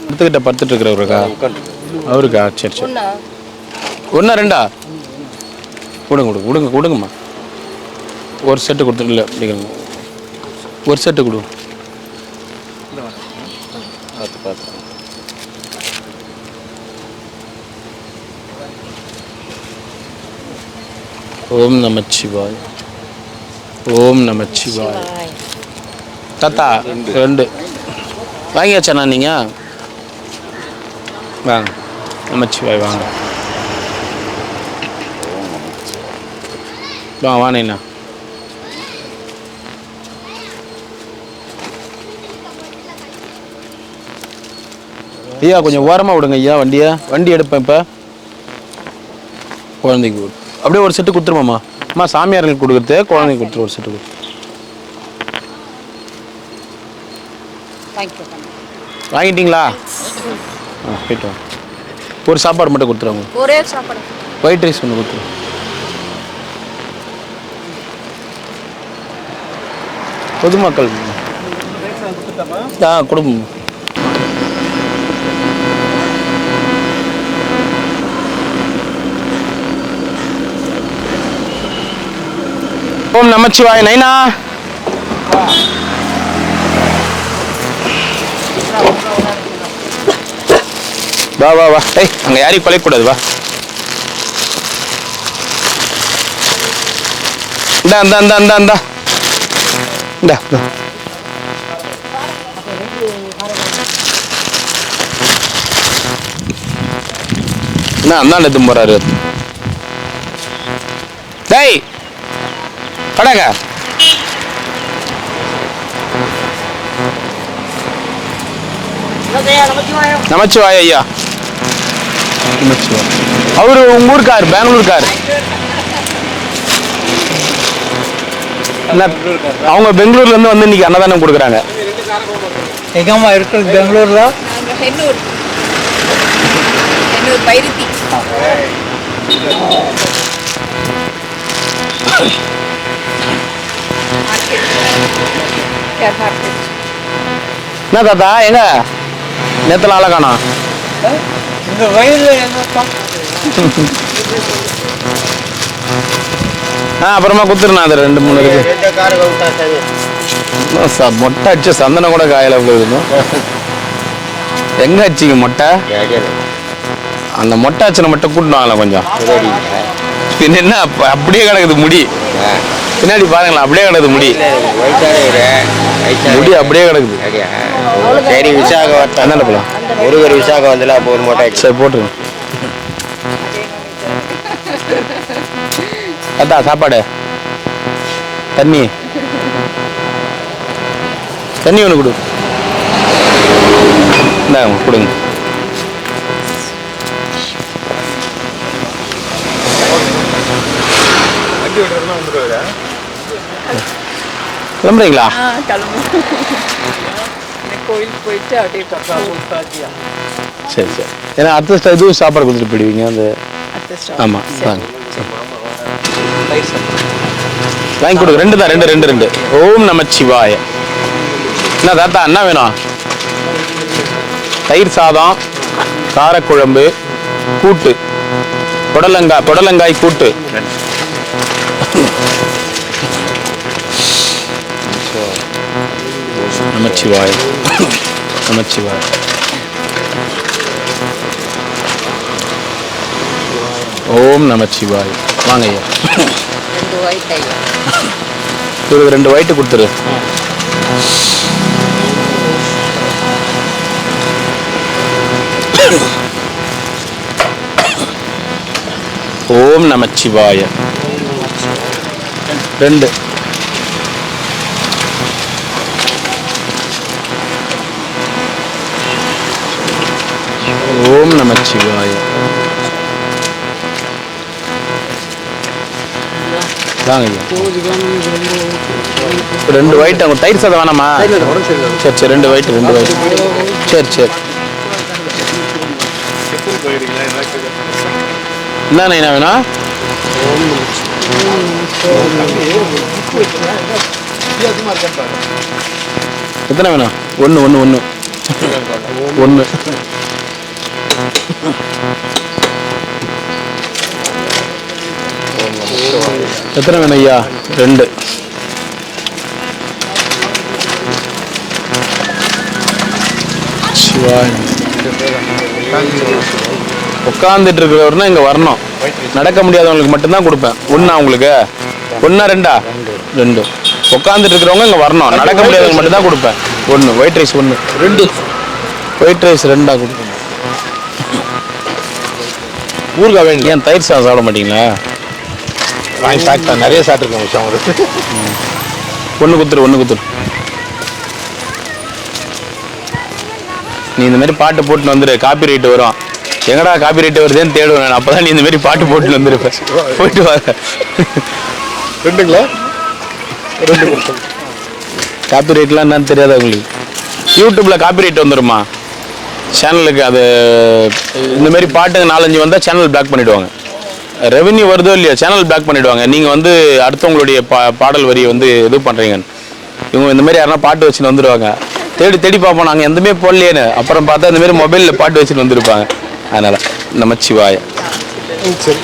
இடத்துக்கிட்ட படுத்துட்டு இருக்கிறவருக்கா? அவருக்கா? சரி. 1 2 கொடுங்கம்மா. ஒரு செட்டு கொடுத்துருல அப்படிங்க. ஒரு செட்டு கொடு. ஓம் நமச்சிவாய். ஓம் நமச்சிவாய. தாத்தா 2 வாங்கியாச்சாண்ணா நீங்கள்? வாங்க நமச்சிவாய் வாங்க. வாண்ணா. ஐயா கொஞ்சம் ஓரமாக விடுங்க ஐயா வண்டியை. வண்டி எடுப்பேன் இப்போ. குழந்தைக்கு அப்படியே ஒரு செட்டு கொடுத்துருமாம்மா. அம்மா சாமியார்களுக்கு கொடுக்குறது குழந்தைக்கு கொடுத்துரு. ஒரு செட்டு கொடு. வாங்கிட்டீங்களா? போயிட்டு வாங்க. ஒரு சாப்பாடு மட்டும் கொடுத்துருவாங்க. ஒரே சாப்பாடு. ஒயிட் ரைஸ் ஒன்று கொடுத்துருவோம். பொதுமக்கள் கொடுங்க. ஓம் நமச்சிவாய. நைனா வா வா வா. ஏய் அங்கே யாரையும் கொலைக்கூடாது. வா. இந்தா இந்தா இந்தா இந்தா இந்தா இந்தா இந்தா. என்ன அந்தாண்ட எதுவும் போறாரு? டேய் படாங்க. நமச்சிவாய ஐயா. நமச்சிவாய். அவரு உங்க ஊருக்கார், பெங்களூர்கார். அவங்க பெங்களூர்ல இருந்து வந்து இன்னைக்கு அன்னதானம் கொடுக்குறாங்க. எங்கம்மா இருக்கிறது பெங்களூர்ல? ஹென்னூர் பைரித்தி. என்ன தாத்தா எங்க நேத்துல ஆளை காணோம்? இந்த வயதுல என்னப்பா? அப்புறமா குத்துருண்ணா. அது 2-3 இருக்கு. மொட்டை அடிச்சு சந்தனம் கூட காயல போயிருந்தோம். எங்க அடிச்சிங்க மொட்டை? அந்த மொட்டை அச்சனை மட்டும் கூட்டினாங்களா கொஞ்சம்? பின்ன என்ன அப்படியே கிடக்குது முடி. பின்னாடி பாருங்களா அப்படியே கிடக்குது முடி. முடி அப்படியே கிடக்குது. சரி விசாகம் என்ன போலாம் முருகர் விசாகம் வந்துல அப்போ ஒரு மொட்டை. சரி போட்டுருங்க. தாத்தா சாப்பாடு தண்ணி தண்ணி ஒன்று கொடு. இந்தாங்க கொடுங்க. கிளம்புறீங்களா? கோயிலுக்கு போயிட்டு அப்படியே சரி சரி. ஏன்னா அடுத்த இதுவும் சாப்பாடு கொடுத்துட்டு போயிடுவீங்க. அந்த ஆமாம் வாங்க வாங்கி கொடுங்க. 2 தான் 2. ஓம் நமச்சிவாய. என்ன தாத்தா என்ன வேணும்? தயிர் சாதம், காரக்குழம்பு, கூட்டு, புடலங்காய் கூட்டு. நமச்சிவாய நமச்சிவாய. ஓம் நமச்சிவாய். வாங்க ஐயா. 2 ஒயிட்டு கொடுத்துரு. ஓம் நமச்சிவாய. 2 ஓம் நமச்சிவாய. வாங்க ஐயா. 2 ஒயிட். அவங்க தயிர் சாதம் வேணாமா? சரி சரி 2 ஒயிட். சரி சரி. என்ன வேணும்? எத்தனை வேணும்? 1 எத்தனை வேணும் ஐயா? 2. உட்காந்துட்டு இருக்கிறவர்னா இங்க வரணும். நடக்க முடியாதவங்களுக்கு மட்டும்தான் கொடுப்பேன். ஒன்றா உங்களுக்கு? ஒன்றா ரெண்டா? ரெண்டு. உட்காந்துட்டு இருக்கிறவங்க இங்கே வரணும். நடக்க முடியாதவங்க மட்டும்தான் கொடுப்பேன். ஒன்று ஒயிட் ரைஸ், ஒன்று. ரெண்டு ஒயிட் ரைஸ், ரெண்டா கொடுப்பேன். ஊறுகாய் வேணும். ஏன் தயிர் சாதம் சாப்பிட மாட்டீங்களா? வாங்கி சாப்பிட்டா நிறைய சாப்பிட்ருக்கேன் விஷயம் ஒரு ஒன்று குத்துரு, ஒன்று குத்துரு. நீ இந்த மாதிரி பாட்டு போட்டுன்னு வந்துடு, காப்பி ரைட்டு வரும். எங்கடா காப்பி ரைட்டு வருதுன்னு தேடுவேன் நான். அப்போதான் நீ இந்த மாதிரி பாட்டு போட்டுன்னு வந்துருப்பேன். போயிட்டு வாங்க. ரெண்டுங்களா? ரெண்டு காப்பி ரைட்லாம் என்னன்னு தெரியாதா உங்களுக்கு? யூடியூப்பில் காப்பி ரைட் வந்துடுமா சேனலுக்கு? அது இந்த மாதிரி பாட்டுங்க 4-5 வந்தால் சேனல் பிளாக் பண்ணிவிடுவாங்க. ரெவென்யூ வருதோ இல்லையா, சேனல் பிளாக் பண்ணிவிடுவாங்க. நீங்கள் வந்து அடுத்தவங்களுடைய பாடல் வரியை வந்து இது பண்ணுறீங்க. இவங்க இந்த மாதிரி யாருன்னா பாட்டு வச்சுன்னு வந்துடுவாங்க. தேடி தேடி பார்ப்போம் நாங்கள் எந்தமே போடலையேன்னு. அப்புறம் பார்த்தா இந்த மாதிரி மொபைலில் பாட்டு வச்சுட்டு வந்துருப்பாங்க. அதனால் நமச்சிவாய. சரி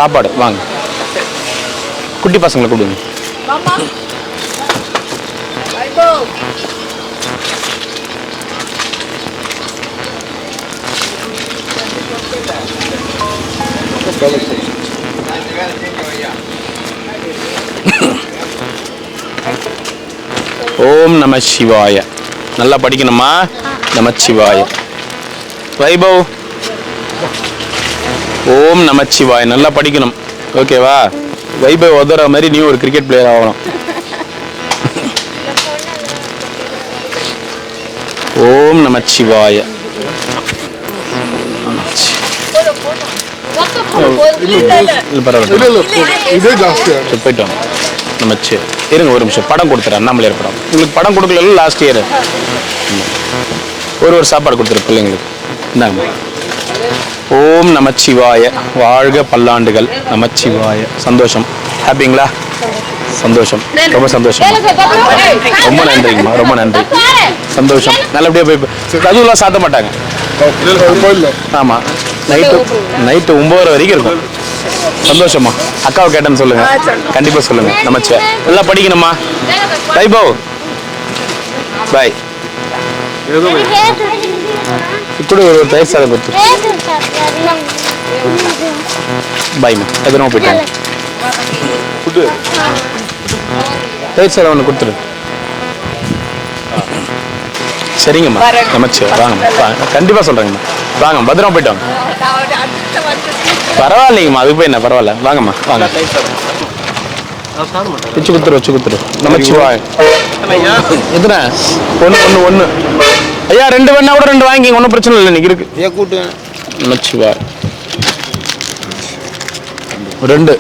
சாப்பாடு வாங்க. குட்டி பசங்களை கொடுங்க. ஓம் நம சிவாய. நல்லா படிக்கணுமா? நமச்சிவாய. வைபவ் ஓம் நமச்சிவாய நல்லா படிக்கணும். ஓகேவா? வைபவ் உதற மாதிரி நீ ஒரு கிரிக்கெட் பிளேயர் ஆகணும். ஓம் நமச்சிவாய. போயிட்டு வாங்க. நமச்சி இருங்க ஒரு நிமிஷம். படம் கொடுத்துறேன். அண்ணாமலையார் படம். உங்களுக்கு படம் கொடுக்கல லாஸ்ட் இயர். ஒரு சாப்பாடு கொடுத்துரு பிள்ளைங்களுக்கு. இந்தாங்க. ஓம் நமச்சிவாய. வாழ்க பல்லாண்டுகள். நமச்சிவாய. சந்தோஷம். ஹாப்பிங்களா? சந்தோஷம். ரொம்ப சந்தோஷம். ரொம்ப நன்றிங்கம்மா. ரொம்ப நன்றி. சந்தோஷம். நல்லபடியாக போய் கதவுலாம் சாத்த மாட்டாங்க. ஆமாம். நைட்டு 9 வரைக்கும் இருக்கும். சந்தோஷமா? அக்காவை கேட்டேன்னு சொல்லுங்க. கண்டிப்பாக சொல்லுங்க. நமச்சிவாய. நல்லா படிக்கணுமா? வைபவ் பாய். இப்படி ஒரு தயிர் சாதம் கொடுத்து பாய்மா. எதனா போயிட்டாங்க. தயிர் சாதம் ஒன்று கொடுத்துரு. சரிங்கம்மா. நமச்சிவாய. வாங்கம்மா. வாங்க. கண்டிப்பாக சொல்கிறேங்கம்மா. வாங்க. பத்திரமா போயிட்டு வாங்க. பரவாயில்லைங்கம்மா. அதுக்கு போய் என்ன பரவாயில்ல. வாங்கம்மா. வாங்க. வச்சு கொடுத்துரு. நமச்சிவாய. எத்தனை? ஒன்று. ஐயா 2 வேணா கூட 2 வாங்கிங்க. ஒன்றும் பிரச்சனை இல்லை. இன்னைக்கு இருக்கு. கூட்டு நமச்சிவாய. 2.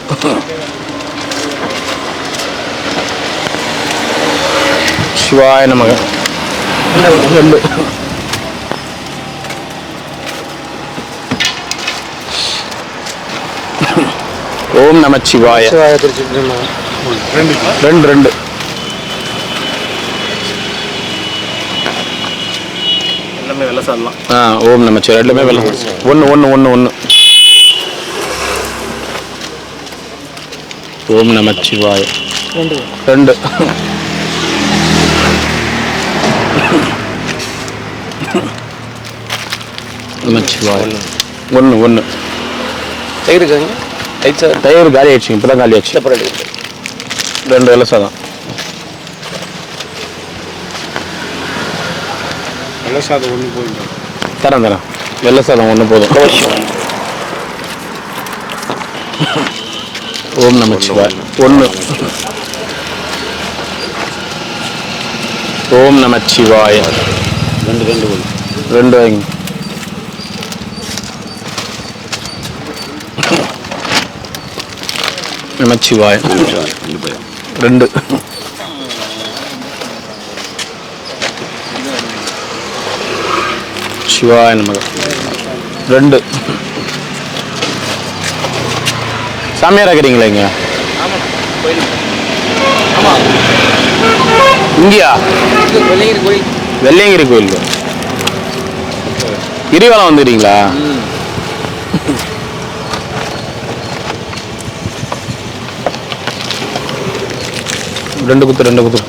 சிவாய நமக. 2. ஓம் நமச்சிவாய. 2. எல்லாமே வெள்ளை சாதம். ஓம் நமச்சிவாய. எல்லாமே வெள்ளை. 1. ஓம் நமச்சிவாய. 2. நமச்சிவாய. 1. தயிர் இருக்காங்க. தயிர் காலி ஆயிடுச்சு. இப்போ தான் காலி ஆயிடுச்சு. 2 வெள்ளை சாதம். வெள்ளை சாதம் 1 போதும். தரேன். வெள்ளை சாதம் 1 போதும். ஓம் நமச்சிவாய. 1. ஓம் நமச்சிவாய. 2 வாங்கி. நமச்சிவாய. 2. சிவாய நமக. 2. சாமியார் ஆகிறீங்களா இங்க? இங்கயா? வெள்ளையங்கிரி கோயிலுக்கு கிரிவலம் வந்துடுறீங்களா? ரெண்டு குத்து.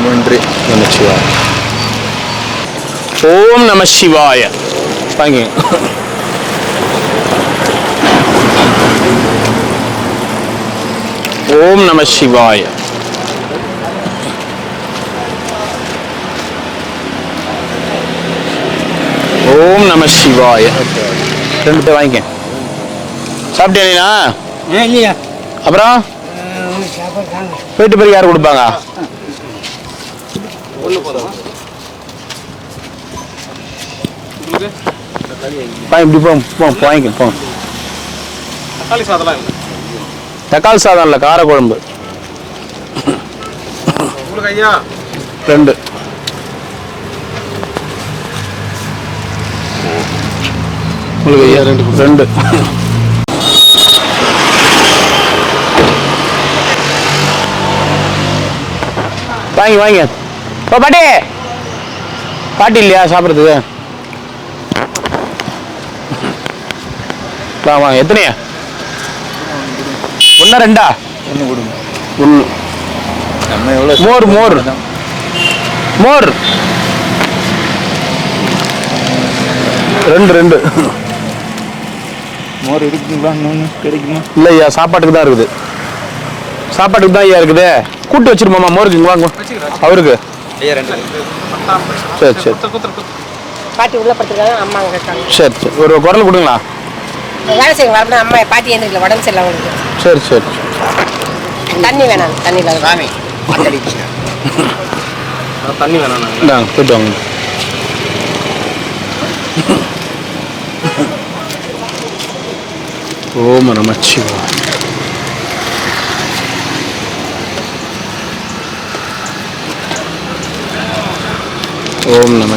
நன்றி. நமச்சிவாய. ஓம் நம சிவாய. வாங்க. ஓம் நம சிவாய. ஓம் நம சிவாய. 2 பேர் வாங்கிக்க. சாப்பிட்டியா? இல்லையா? அப்புறம் போயிட்டு பிறகு யார் கொடுப்பாங்க? இப்படி வாங்கிக்க போ. தக்காளி சாதம் இல்லை, கார குழம்பு 2. உங்களுக்கு ஐயா 2. வாங்க. ஓ பாட்டி இல்லையா சாப்பிட்றதுக்கு? வாங்க. எத்தனையா? 1 2? 1. மோர் 2. மோர் இருக்குங்களா? இன்னொன்று கிடைக்குமா? இல்லை ஐயா, சாப்பாட்டுக்கு தான் இருக்குது. சாப்பாட்டுக்கு தான் ஐயா இருக்குது. கூட்டு வச்சிருமாமா, மோர் இருக்குங்களா அவருக்கு? சரி. பாட்டி உள்ள படுத்துருக்காங்க, அம்மா அங்கே இருக்காங்க. சரி. ஒரு குரல் கொடுங்களா? வேலை செய்ய வரணும். அம்மா பாட்டி எந்திரிக்கல, உடம்பு சரியில்லை உங்களுக்கு. சரி. தண்ணி வேணாம். தண்ணி வேணாம். போயிட்டு வாங்க. ஓம் நம சிவாய. ஓம் நம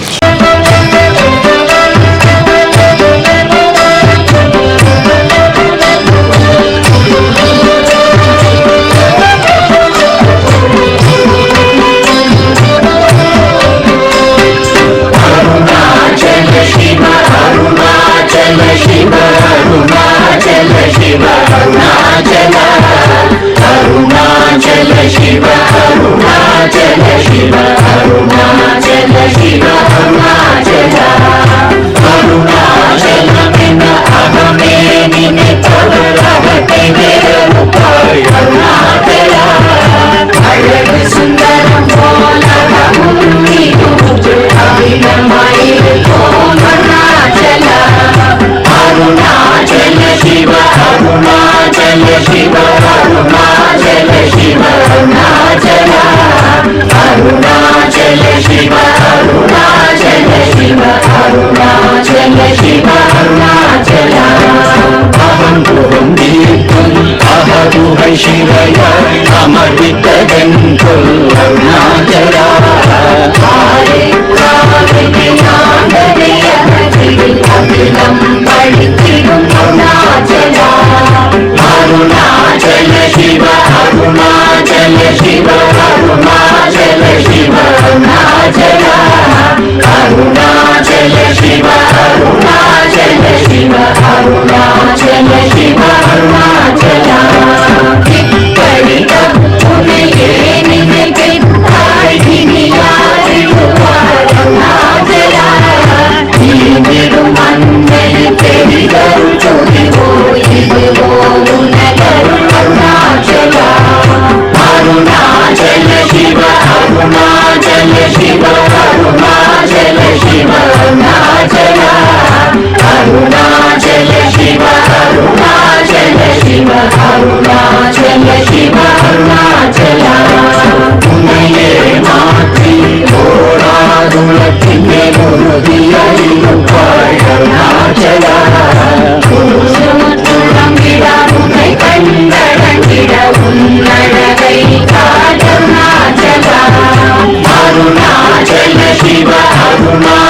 Arunachala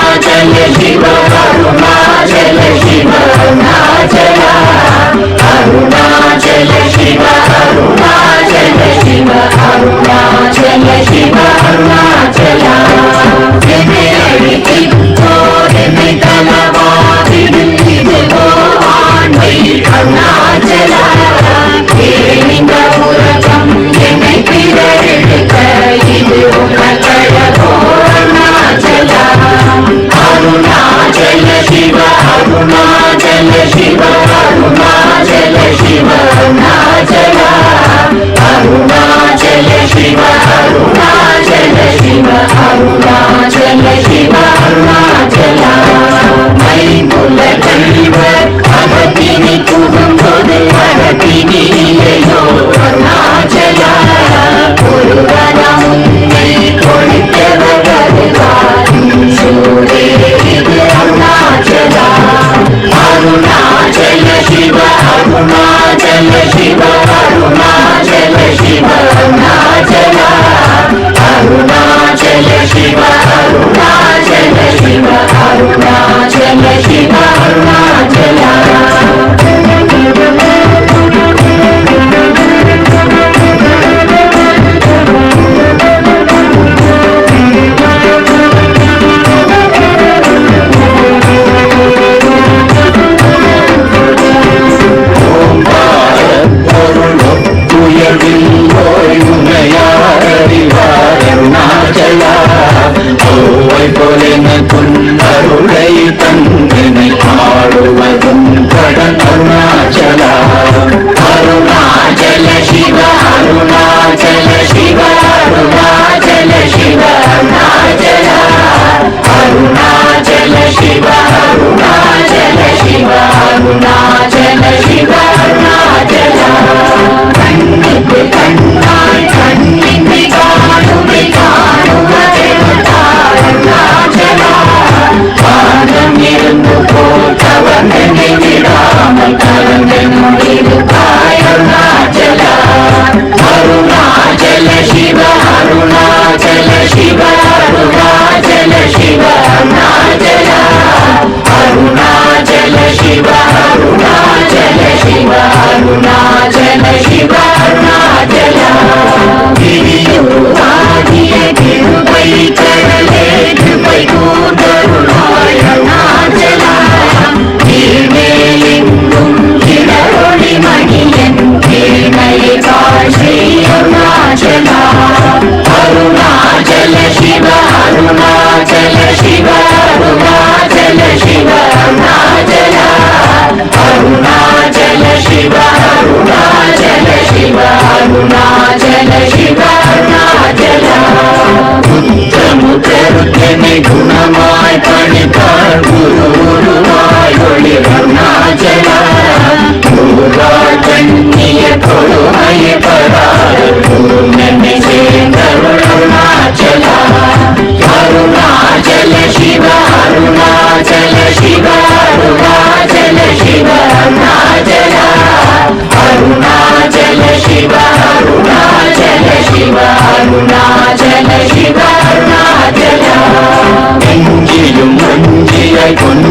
ಶಿವ ಅರುಣಾಚಲ ಶಿವ ಅರುಣಾಚಲ மைமுல கழிவர் அகத்தினி புகும்போது அகத்தினியோ அருணாச்சலா ஒருவரம் உன்னை கொடுத்தவர்கள் சூரே இது அருணாச்சலா அருணாச்சல சிவ அருணாச்சல சிவ அருணாச்சல சிவ அருணாச்சலா அருணாச்சல சிவ அருணாச்சல சிவ அருணாச்சல சிவ அருணாச்சலா அருளை தந்தனை ஆடுவதும் கடன் அருணாச்சலா அருணாச்சல சிவ அருணாச்சல சிவ அருணாச்சல சிவ அருணாச்சலா அருணாச்சல சிவ அருணாச்சல சிவ அருணாச்சல சிவ அருணாச்சலா கண்ணுக்கு கண்ணாய் கண்ணின்றி காணுமை காணுவதெருணாச்சலா பாதம் இருந்து போட்டவன் விடாமல் கலந்து நுழைவாய் அருணாச்சலா அருணாச்சல சிவ அருணாச்சல சிவ அருணாச்சல சிவ அருணாச்சலா அருணாச்சல சிவ அருணாச்சல சிவ அருணாச்சல சிவ அருணாச்சலா திரியுருவாகிய திருப்பை கடலே திருப்பை கூந்தருளாய் அருணாச்சலா திருமேலெங்கும் கிளரொளி மணியன் தேனையை காட்சி அருணாச்சலா அருணாச்சல சிவ அருணாச்சல சிவ அருணாச்சல சிவ அருணாச்சலா அருணாச்சல சிவ அருணாச்சல சிவ அருணாச்சல சிவ அருணாச்சலா முத்தமுத்தருத்தனை குணமாய் பணித்தார் குருவாய் ஒளி அருணாச்சலா குருவாய் கண்ணிய கொடுமையை பராத குருநன்மை சேர்ந்தருள் அருணாச்சலா அருணாச்சல சிவ அருணாச்சல சிவ அருணாச்சல சிவ அருணாச்சலா அருணாச்சல சிவ அருணாச்சல சிவ அருணாச்சல சிவ அருணாச்சலா நெஞ்சிலும் மஞ்சியாய் கொண்டு